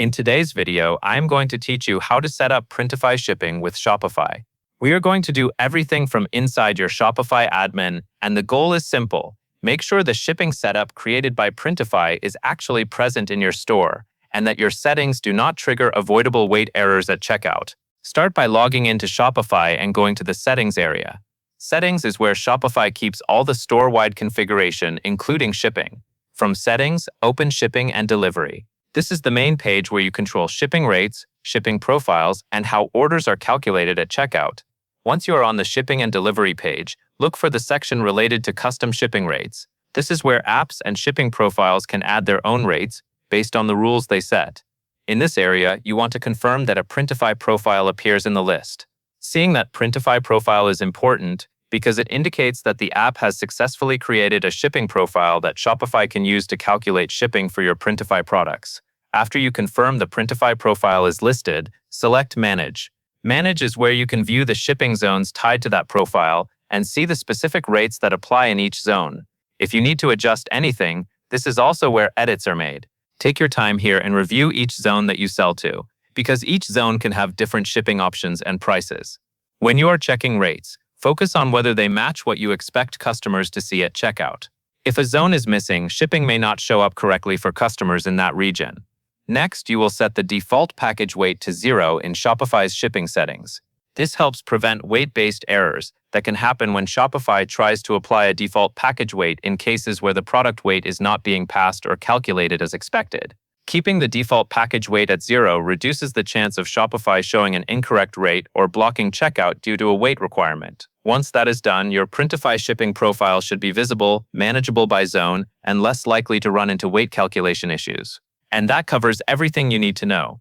In today's video, I'm going to teach you how to set up Printify shipping with Shopify. We are going to do everything from inside your Shopify admin, and the goal is simple. Make sure the shipping setup created by Printify is actually present in your store, and that your settings do not trigger avoidable weight errors at checkout. Start by logging into Shopify and going to the Settings area. Settings is where Shopify keeps all the store-wide configuration, including shipping. From Settings, open Shipping and Delivery. This is the main page where you control shipping rates, shipping profiles, and how orders are calculated at checkout. Once you are on the shipping and delivery page, look for the section related to custom shipping rates. This is where apps and shipping profiles can add their own rates based on the rules they set. In this area, you want to confirm that a Printify profile appears in the list. Seeing that Printify profile is important because it indicates that the app has successfully created a shipping profile that Shopify can use to calculate shipping for your Printify products. After you confirm the Printify profile is listed, select Manage. Manage is where you can view the shipping zones tied to that profile and see the specific rates that apply in each zone. If you need to adjust anything, this is also where edits are made. Take your time here and review each zone that you sell to, because each zone can have different shipping options and prices. When you are checking rates, focus on whether they match what you expect customers to see at checkout. If a zone is missing, shipping may not show up correctly for customers in that region. Next, you will set the default package weight to 0 in Shopify's shipping settings. This helps prevent weight-based errors that can happen when Shopify tries to apply a default package weight in cases where the product weight is not being passed or calculated as expected. Keeping the default package weight at 0 reduces the chance of Shopify showing an incorrect rate or blocking checkout due to a weight requirement. Once that is done, your Printify shipping profile should be visible, manageable by zone, and less likely to run into weight calculation issues. And that covers everything you need to know.